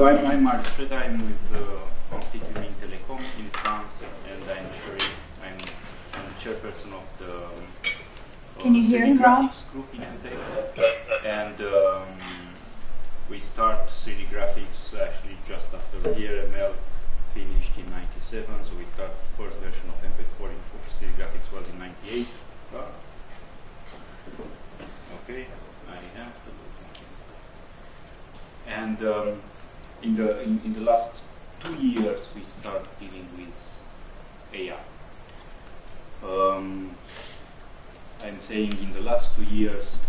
So I'm Marius Preda. I'm with Institut in Telecom in France, and I'm the chairperson of the Can you hear him, Rob? graphics group in MPEG. And we start 3D graphics actually just after VRML finished in '97. So we start first version of MPEG 4 in 3D graphics was in '98. Okay, I have to do it. And in the last 2 years, we start dealing with AR. I'm saying in the last 2 years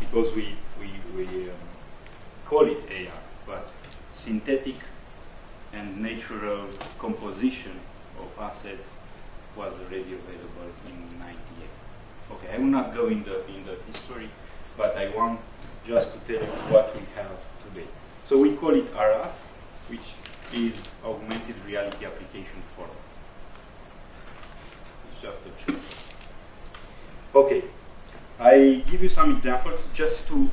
because we call it AR, but synthetic and natural composition of assets was already available in '98. Okay, I will not go in the history, but I want just to tell you what we have today. So we call it RF, which is augmented reality application format. It's just a choice. Okay, I give you some examples just to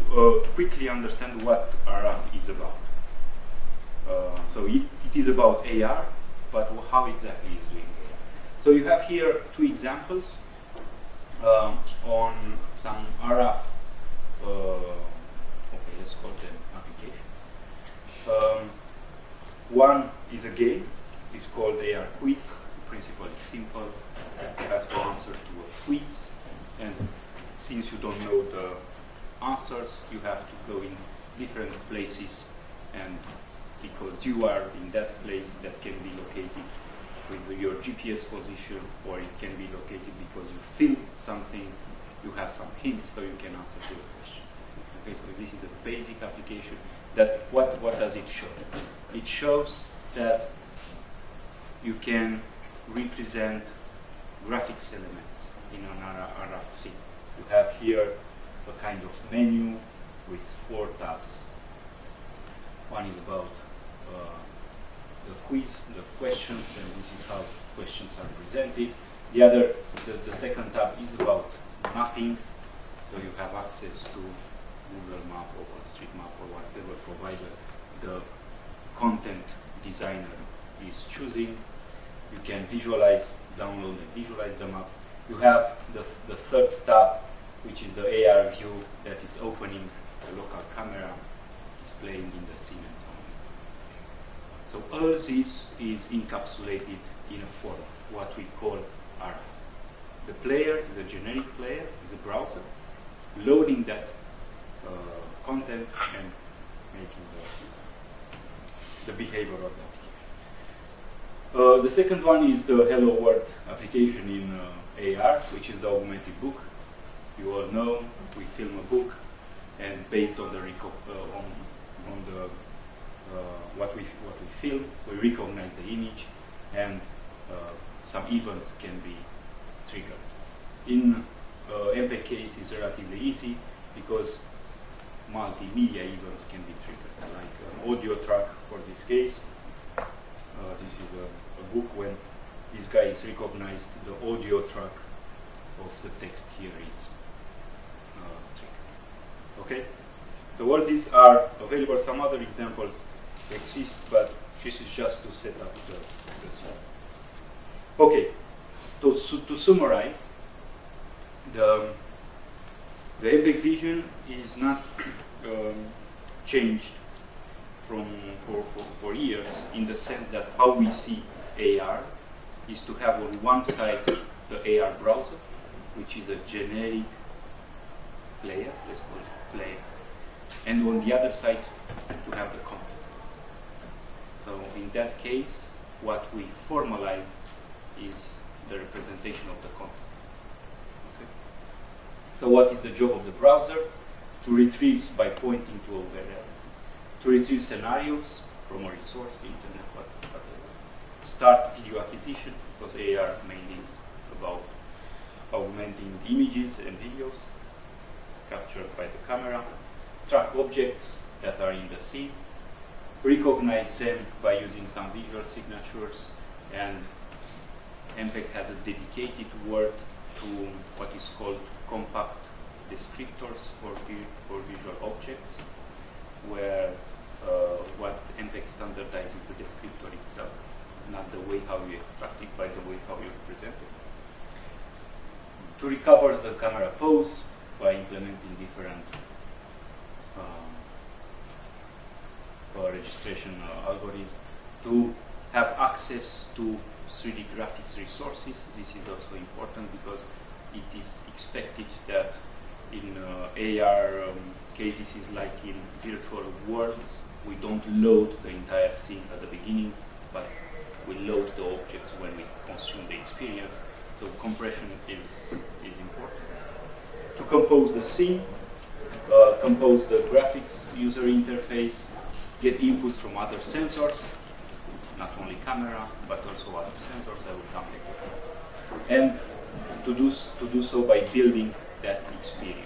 quickly understand what RF is about. So it is about AR, but how exactly is doing AR? So you have here 2 examples on some RF, okay, let's call them applications. One is a game. It's called AR Quiz. The principle is simple. You have to answer to a quiz, and since you don't know the answers, you have to go in different places, and because you are in that place, that can be located with your GPS position, or it can be located because you feel something, you have some hints, so you can answer to the question. Okay, so this is a basic application. That what does it show? It shows that you can represent graphics elements in an RF scene. You have here a kind of menu with 4 tabs. One is about the quiz, the questions, and this is how questions are presented. The second tab is about mapping, so you have access to Google Map or OpenStreetMap or whatever provider the content designer is choosing. You can visualize, download and visualize the map. You have the third tab, which is the AR view that is opening the local camera, displaying in the scene and so on. So all this is encapsulated in a form, what we call RF. The player is a generic player, is a browser, loading that content and making the behavior of the application. The second one is the Hello World application in AR, which is the augmented book. You all know we film a book, and based on the what we film, we recognize the image, and some events can be triggered. In MPEG case, it's relatively easy because multimedia events can be triggered, like an audio track for this case. This is a book. When this guy is recognized, the audio track of the text here is triggered. Okay? So all these are available. Some other examples exist, but this is just to set up the scene. Okay, to summarize, the MPEG vision is not changed for years, in the sense that how we see AR is to have on one side the AR browser, which is a generic player, let's call it player, and on the other side to have the content. So in that case, what we formalize is the representation of the content. Okay. So what is the job of the browser? To retrieve by pointing to overlays, to retrieve scenarios from a resource, internet, whatever. Start video acquisition, because AR mainly is about augmenting images and videos captured by the camera. Track objects that are in the scene, recognize them by using some visual signatures, and MPEG has a dedicated word to what is called compact descriptors for visual objects, where what MPEG standardizes the descriptor itself, not the way how you extract it, by the way how you present it. To recover the camera pose by implementing different registration algorithms. To have access to 3D graphics resources. This is also important because it is expected that in AR cases, is like in virtual worlds, we don't load the entire scene at the beginning, but we load the objects when we consume the experience. So compression is important. To compose the scene, compose the graphics user interface, get inputs from other sensors, not only camera, but also other sensors that will come later. And to do so by building that experience.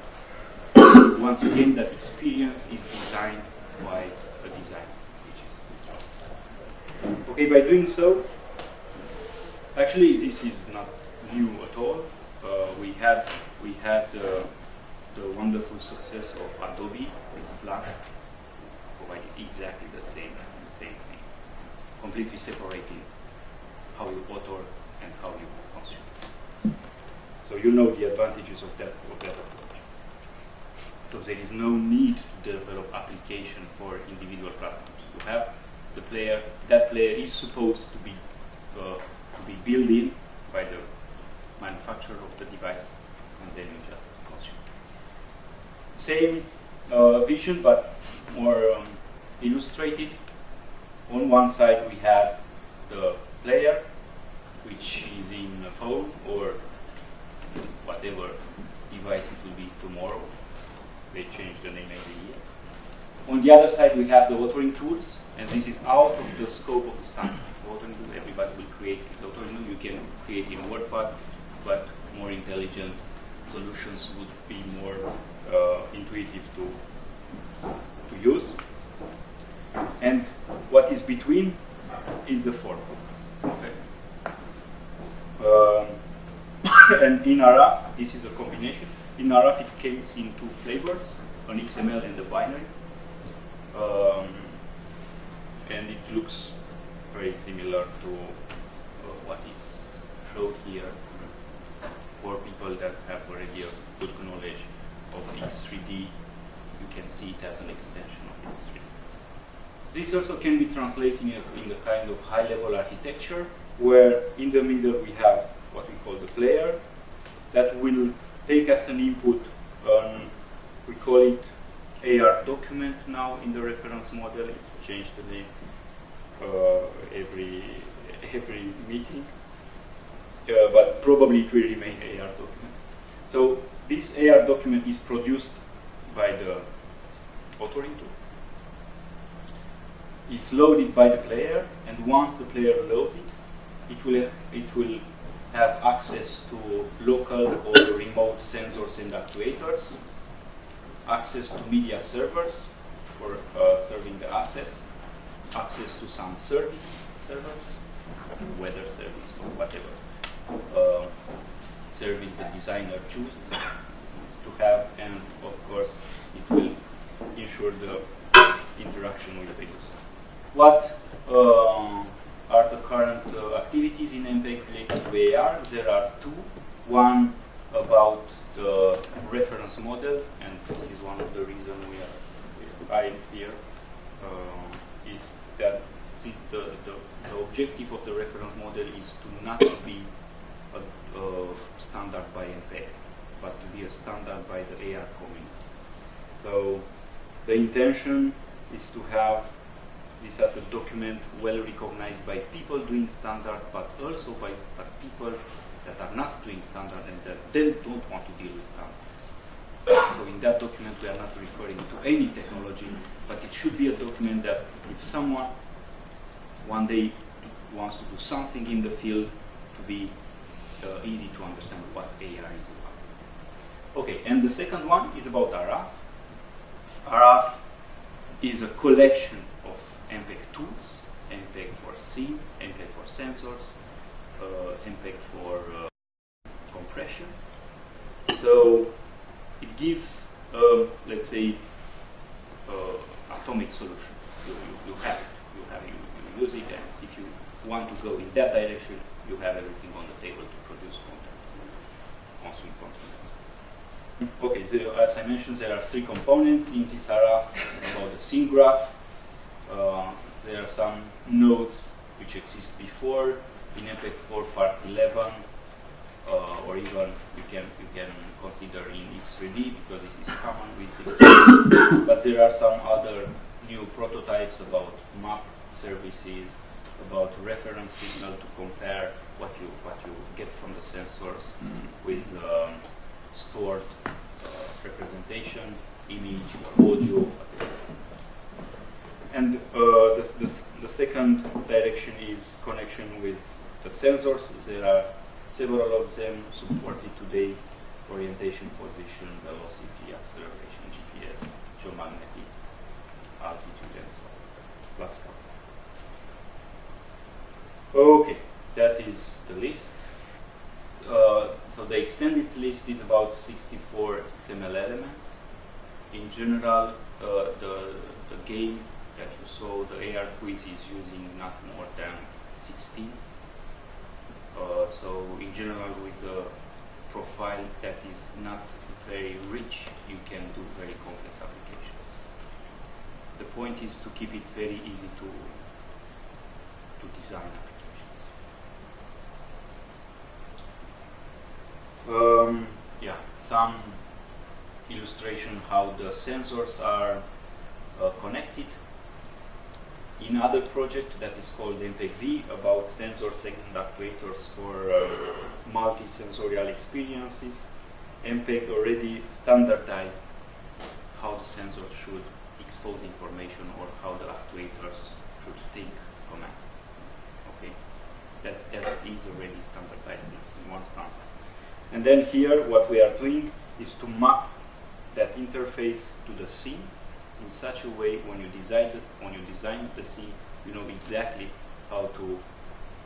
Once again, that experience is designed by a designer. Okay, by doing so, actually this is not new at all. We had the wonderful success of Adobe with Flash, providing exactly the same thing, completely separating how you author and how you consume. So you know the advantages of that approach. So there is no need to develop application for individual platforms. You have the player. That player is supposed to be built in by the manufacturer of the device, and then you just consume. Same vision, but more illustrated. On one side we have the player, which is in a phone or whatever device it will be tomorrow. They change the name every year. On the other side we have the authoring tools, and this is out of the scope of the standard. Authoring tool, everybody will create his authoring tool. You can create in WordPad, but more intelligent solutions would be more intuitive to use. And what is between is the form. Okay. And in RF, this is a combination. In RF, it comes in two flavors, an XML and a binary. And it looks very similar to what is showed here for people that have already a good knowledge of X3D. You can see it as an extension of X3D. This also can be translated in the kind of high-level architecture, where in the middle we have what we call the player that will take as an input, we call it AR document now in the reference model. It changed the name every meeting, but probably it will remain AR document. So this AR document is produced by the authoring tool. It's loaded by the player, and once the player loads it, it will have access to local or remote sensors and actuators, access to media servers for serving the assets, access to some servers, weather service or whatever service the designer chooses to have, and of course it will ensure the interaction with the user. What are the current activities in MPEG related to AR? There are two. One about the reference model, and this is one of the reasons I'm here, is that the objective of the reference model is to not be a standard by MPEG, but to be a standard by the AR community. So the intention is to have this as a document well recognized by people doing standard, but also by people that are not doing standard and that then don't want to deal with standards. So in that document we are not referring to any technology, but it should be a document that if someone one day wants to do something in the field, to be easy to understand what AR is about. Okay, and the second one is about RF. RF is a collection of MPEG tools, MPEG for scene, MPEG for sensors, MPEG for compression. So it gives, let's say, atomic solution. You have it. want to go in that direction, you have everything on the table to produce content, consume content. Okay, so as I mentioned, there are 3 components in this RF about the scene graph. There are some nodes which exist before in MPEG 4 part 11, or even you can consider in X3D because this is common with X3D. But there are some other new prototypes about map services, about reference signal to compare what you get from the sensors with stored representation, image, audio. And the second direction is connection with the sensors. There are several of them supported today: orientation, position, velocity, acceleration, GPS, geomagnetic, altitude, and so on, plus couple. Okay, that is the list. So the extended list is about 64 XML elements. In general, the game that you saw, the AR quiz, is using not more than 16. So in general, with a profile that is not very rich, you can do very complex applications. The point is to keep it very easy to design applications. Yeah, some illustration how the sensors are connected. In other project that is called MPEG about sensors and actuators for multi-sensorial experiences, MPEG already standardized how the sensors should expose information or how the actuators should take commands. Okay, that is already standardized in one standard. And then here, what we are doing is to map that interface to the scene in such a way when you design the scene, you know exactly how to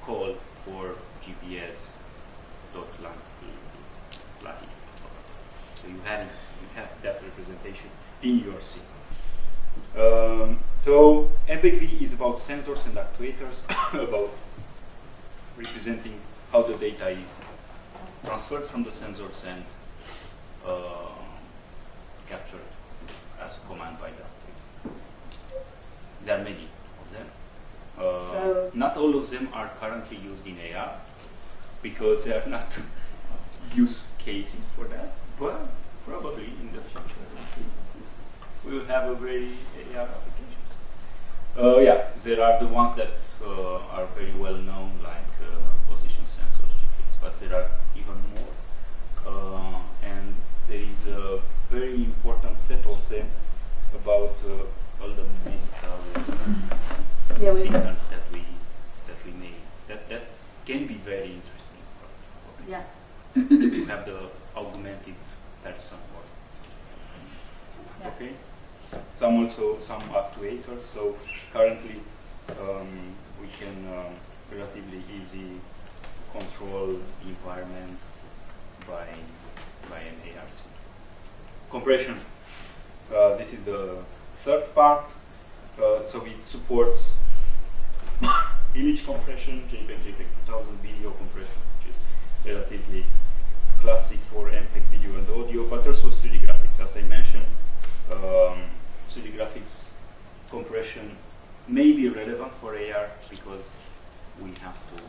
call for GPS latitude. So you have that representation in your scene. So MPEG-V is about sensors and actuators, about representing how the data is transferred from the sensors and captured as a command by the actuator. There are many of them. So not all of them are currently used in AR because there are not use cases for that, but probably in the future we will have a very AR applications. Yeah, there are the ones that are very well known, like position sensors, GPS, but there are even more. And there is a very important set of them about all the medical signals that we made. That can be very interesting. yeah. You have the augmented person work. Yeah. Okay. Some actuators. So currently we can relatively easy control the environment by an AR suite. Compression. This is the third part. So it supports image compression, JPEG 2000, video compression, which is relatively classic for MPEG video and audio, but also 3D graphics. As I mentioned, 3D graphics compression may be relevant for AR because we have to